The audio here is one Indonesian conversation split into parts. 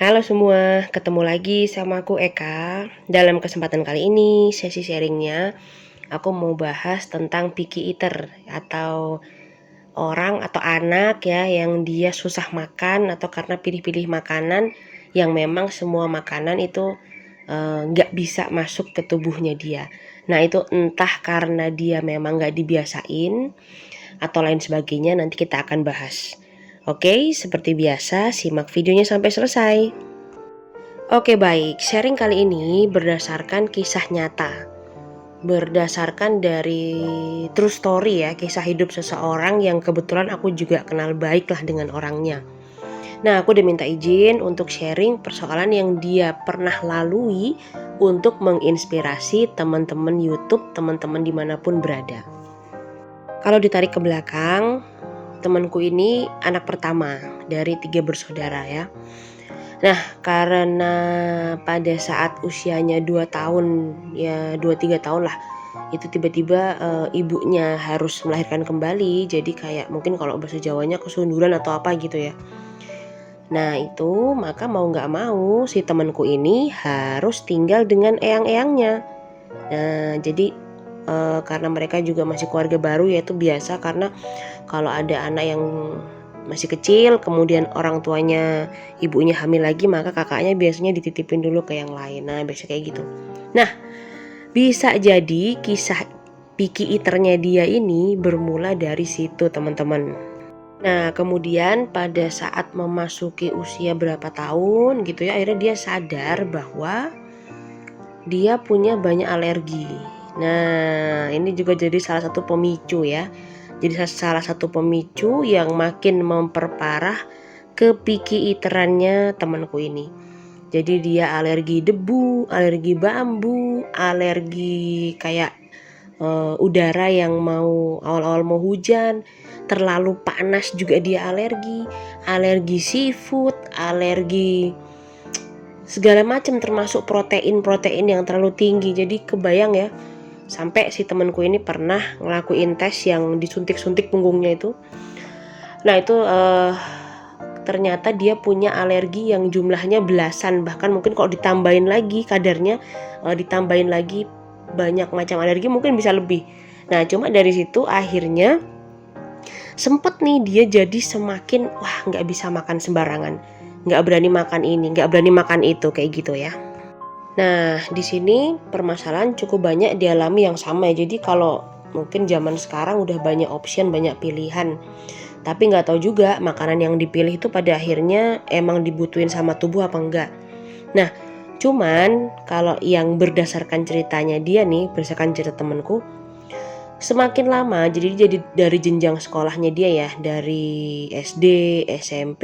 Halo semua, ketemu lagi sama aku Eka. Dalam kesempatan kali ini, sesi sharingnya, aku mau bahas tentang picky eater atau orang atau anak ya yang dia susah makan atau karena pilih-pilih makanan yang memang semua makanan itu nggak bisa masuk ke tubuhnya dia. Nah itu entah karena dia memang nggak dibiasain atau lain sebagainya, nanti kita akan bahas. Oke, seperti biasa, simak videonya sampai selesai. Oke baik, sharing kali ini berdasarkan kisah nyata. Berdasarkan dari true story ya, kisah hidup seseorang yang kebetulan aku juga kenal baik lah dengan orangnya. Nah, aku diminta izin untuk sharing persoalan yang dia pernah lalui untuk menginspirasi teman-teman YouTube, teman-teman dimanapun berada. Kalau ditarik ke belakang, temanku ini anak pertama dari 3 bersaudara ya. Nah, karena pada saat usianya 2 tahun, ya 2-3 tahun lah, itu tiba-tiba, ibunya harus melahirkan kembali, jadi kayak mungkin kalau bahasa Jawanya kesunduran atau apa gitu ya. Nah itu, maka mau nggak mau si temanku ini harus tinggal dengan eyang-eyangnya. Nah jadi, karena mereka juga masih keluarga baru ya itu biasa karena kalau ada anak yang masih kecil kemudian orang tuanya ibunya hamil lagi maka kakaknya biasanya dititipin dulu ke yang lain. Nah biasa kayak gitu. Nah bisa jadi kisah picky eater-nya dia ini bermula dari situ teman-teman. Nah kemudian pada saat memasuki usia berapa tahun gitu ya, akhirnya dia sadar bahwa dia punya banyak alergi. Nah ini juga jadi salah satu pemicu ya. Jadi salah satu pemicu yang makin memperparah ke picky eaterannya temanku ini. Jadi dia alergi debu, alergi bambu, alergi kayak udara yang awal-awal mau hujan, terlalu panas juga dia alergi seafood, alergi segala macam termasuk protein yang terlalu tinggi. Jadi kebayang ya, sampai si temanku ini pernah ngelakuin tes yang disuntik-suntik punggungnya itu. Nah itu ternyata dia punya alergi yang jumlahnya belasan, bahkan mungkin kalau ditambahin lagi kadarnya, ditambahin lagi banyak macam alergi mungkin bisa lebih. Nah cuma dari situ akhirnya sempet nih dia jadi semakin nggak bisa makan sembarangan, nggak berani makan ini, nggak berani makan itu kayak gitu ya. Nah di sini permasalahan cukup banyak dialami yang sama ya. Jadi kalau mungkin zaman sekarang udah banyak option, banyak pilihan, tapi nggak tahu juga makanan yang dipilih itu pada akhirnya emang dibutuhin sama tubuh apa enggak. Nah cuman kalau yang berdasarkan ceritanya dia nih, berdasarkan cerita temenku, semakin lama jadi dari jenjang sekolahnya dia ya, dari SD, SMP,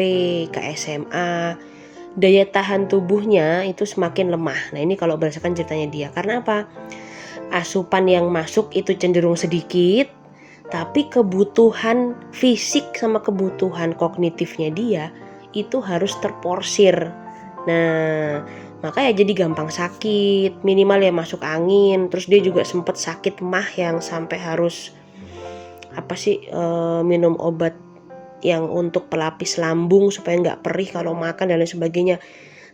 ke SMA, daya tahan tubuhnya itu semakin lemah. Nah ini kalau berdasarkan ceritanya dia, karena apa? Asupan yang masuk itu cenderung sedikit, tapi kebutuhan fisik sama kebutuhan kognitifnya dia itu harus terporsir. Nah makanya jadi gampang sakit, minimal ya masuk angin. Terus dia juga sempet sakit mah yang sampai harus minum obat yang untuk pelapis lambung supaya nggak perih kalau makan dan lain sebagainya.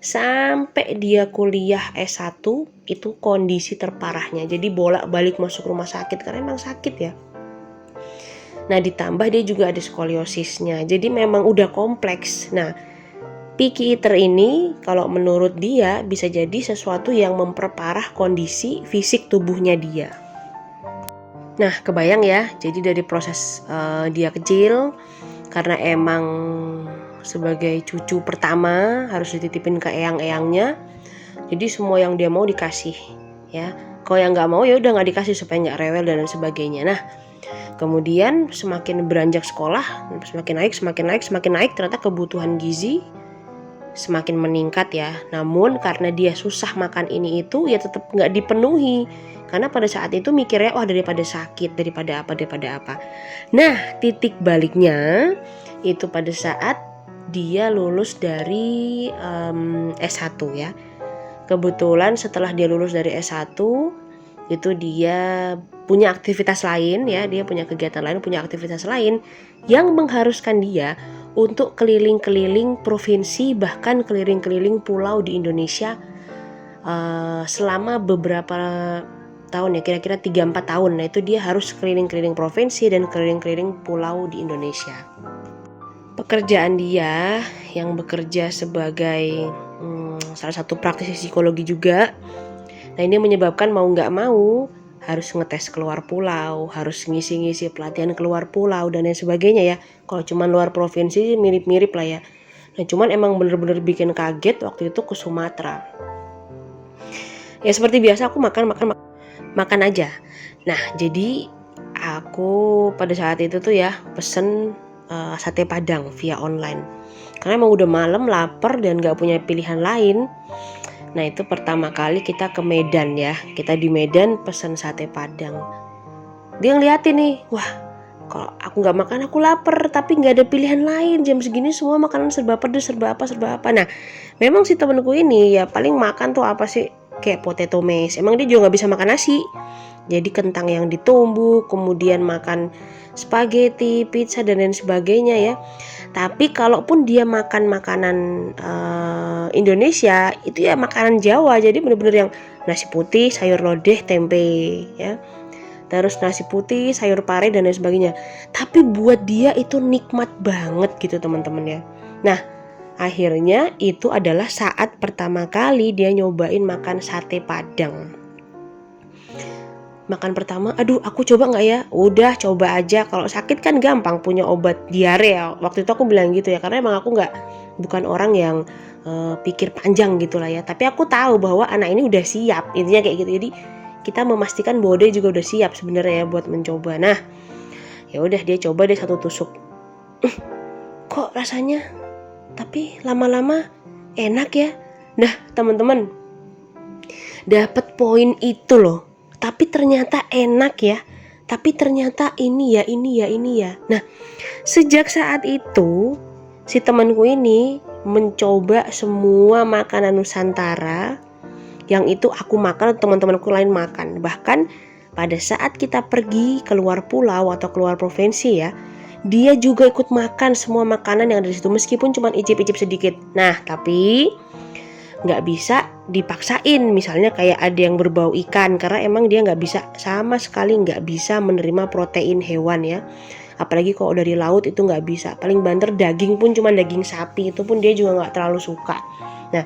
Sampai dia kuliah S1 itu kondisi terparahnya, jadi bolak-balik masuk rumah sakit karena emang sakit ya. Nah ditambah dia juga ada skoliosisnya, jadi memang udah kompleks. Nah picky eater ini kalau menurut dia bisa jadi sesuatu yang memperparah kondisi fisik tubuhnya dia. Nah kebayang ya, jadi dari proses dia kecil, karena emang sebagai cucu pertama harus dititipin ke eyang-eyangnya, jadi semua yang dia mau dikasih ya. Kalau yang nggak mau ya udah nggak dikasih supaya nggak rewel dan lain sebagainya. Nah kemudian semakin beranjak sekolah, semakin naik, ternyata kebutuhan gizi semakin meningkat ya. Namun karena dia susah makan ini itu ya tetap nggak dipenuhi. Karena pada saat itu mikirnya daripada sakit, daripada apa. Nah titik baliknya itu pada saat dia lulus dari S1 ya. Kebetulan setelah dia lulus dari S1 itu dia punya aktivitas lain ya, dia punya kegiatan lain, punya aktivitas lain yang mengharuskan dia untuk keliling-keliling provinsi, bahkan keliling-keliling pulau di Indonesia selama beberapa tahun ya, kira-kira 3-4 tahun. Nah itu dia harus keliling-keliling provinsi dan keliling-keliling pulau di Indonesia. Pekerjaan dia yang bekerja sebagai salah satu praktisi psikologi juga. Nah ini menyebabkan mau nggak mau harus ngetes keluar pulau, harus ngisi-ngisi pelatihan keluar pulau dan lain sebagainya ya. Kalau cuma luar provinsi mirip-mirip lah ya. Nah cuman emang bener-bener bikin kaget waktu itu ke Sumatera. Ya seperti biasa aku makan aja. Nah jadi aku pada saat itu tuh ya pesen sate padang via online. Karena emang udah malam, lapar dan gak punya pilihan lain. Nah itu pertama kali kita ke Medan ya. Kita di Medan pesen sate padang. Dia ngeliatin nih, wah kalau aku gak makan aku lapar, tapi gak ada pilihan lain. Jam segini semua makanan serba pedes, serba apa. Nah memang si temenku ini ya paling makan tuh apa sih, kayak potato mash. Emang dia juga gak bisa makan nasi. Jadi kentang yang ditumbuk, kemudian makan spaghetti, pizza dan lain sebagainya ya. Tapi kalaupun dia makan makanan Indonesia, itu ya makanan Jawa. Jadi bener-bener yang nasi putih, sayur lodeh, tempe ya. Terus nasi putih, sayur pare dan lain sebagainya. Tapi buat dia itu nikmat banget gitu teman-teman ya. Nah akhirnya itu adalah saat pertama kali dia nyobain makan sate padang. Makan pertama, aduh aku coba nggak ya? Udah coba aja, kalau sakit kan gampang punya obat diare ya. Waktu itu aku bilang gitu ya, karena emang aku bukan orang yang pikir panjang gitu lah ya. Tapi aku tahu bahwa anak ini udah siap, intinya kayak gitu. Jadi kita memastikan bahwa dia juga udah siap sebenarnya ya buat mencoba. Nah ya udah dia coba deh 1 tusuk. Kok rasanya? Tapi lama-lama enak ya. Nah teman-teman, dapat poin itu loh. Tapi ternyata enak ya. Tapi ternyata ini ya. Nah, sejak saat itu si temanku ini mencoba semua makanan Nusantara yang itu aku makan atau teman-temanku lain makan. Bahkan pada saat kita pergi keluar pulau atau keluar provinsi ya, dia juga ikut makan semua makanan yang ada di situ meskipun cuma icip-icip sedikit. Nah, tapi nggak bisa dipaksain, misalnya kayak ada yang berbau ikan, karena emang dia nggak bisa, sama sekali nggak bisa menerima protein hewan ya, apalagi kalau dari laut itu nggak bisa. Paling banter daging pun cuma daging sapi, itu pun dia juga nggak terlalu suka. Nah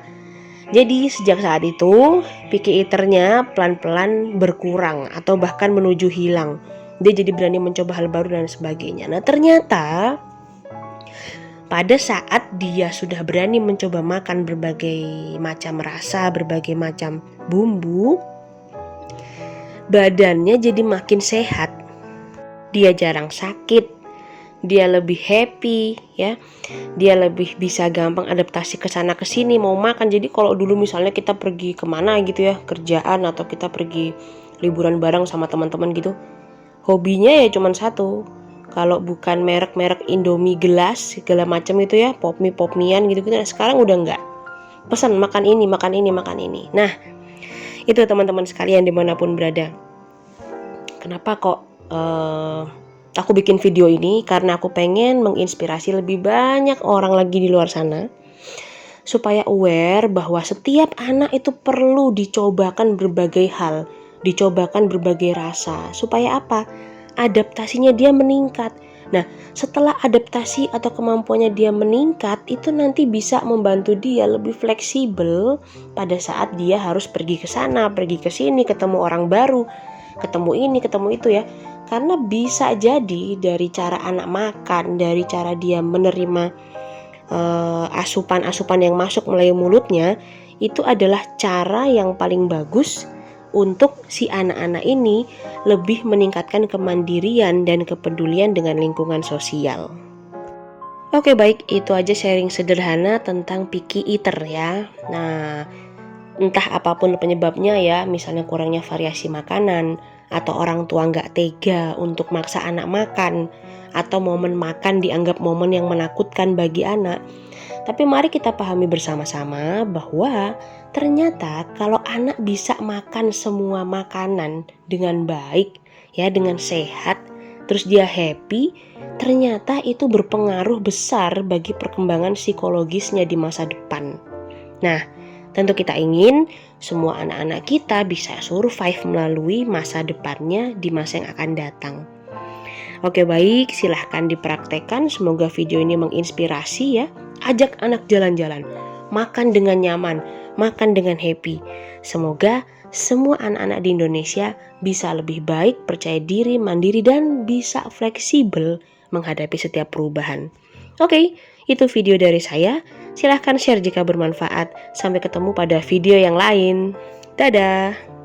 jadi sejak saat itu picky eaternya pelan-pelan berkurang atau bahkan menuju hilang. Dia jadi berani mencoba hal baru dan sebagainya. Nah ternyata pada saat dia sudah berani mencoba makan berbagai macam rasa, berbagai macam bumbu, badannya jadi makin sehat. Dia jarang sakit, dia lebih happy ya. Dia lebih bisa gampang adaptasi ke sana ke sini mau makan. Jadi kalau dulu misalnya kita pergi kemana gitu ya, kerjaan atau kita pergi liburan bareng sama teman-teman gitu, hobinya ya cuma satu. Kalau bukan merek-merek Indomie gelas segala macam itu ya, pop-mian gitu. Nah, sekarang udah enggak. Pesan makan ini. Nah, itu teman-teman sekalian dimanapun berada. Kenapa kok aku bikin video ini? Karena aku pengen menginspirasi lebih banyak orang lagi di luar sana supaya aware bahwa setiap anak itu perlu dicobakan berbagai hal, dicobakan berbagai rasa. Supaya apa? Adaptasinya dia meningkat. Nah, setelah adaptasi atau kemampuannya dia meningkat, itu nanti bisa membantu dia lebih fleksibel pada saat dia harus pergi ke sana, pergi ke sini, ketemu orang baru, ketemu ini, ketemu itu ya. Karena bisa jadi dari cara anak makan, dari cara dia menerima asupan-asupan yang masuk melalui mulutnya, itu adalah cara yang paling bagus untuk si anak-anak ini lebih meningkatkan kemandirian dan kepedulian dengan lingkungan sosial. Oke baik, itu aja sharing sederhana tentang picky eater ya. Nah, entah apapun penyebabnya ya, misalnya kurangnya variasi makanan, atau orang tua nggak tega untuk maksa anak makan, atau momen makan dianggap momen yang menakutkan bagi anak. Tapi mari kita pahami bersama-sama bahwa ternyata kalau anak bisa makan semua makanan dengan baik, ya, dengan sehat, terus dia happy, ternyata itu berpengaruh besar bagi perkembangan psikologisnya di masa depan. Nah, tentu kita ingin semua anak-anak kita bisa survive melalui masa depannya di masa yang akan datang. Oke, baik, silahkan dipraktekkan. Semoga video ini menginspirasi ya. Ajak anak jalan-jalan, makan dengan nyaman, makan dengan happy. Semoga semua anak-anak di Indonesia bisa lebih baik, percaya diri, mandiri, dan bisa fleksibel menghadapi setiap perubahan. Oke, itu video dari saya. Silahkan share jika bermanfaat. Sampai ketemu pada video yang lain. Dadah!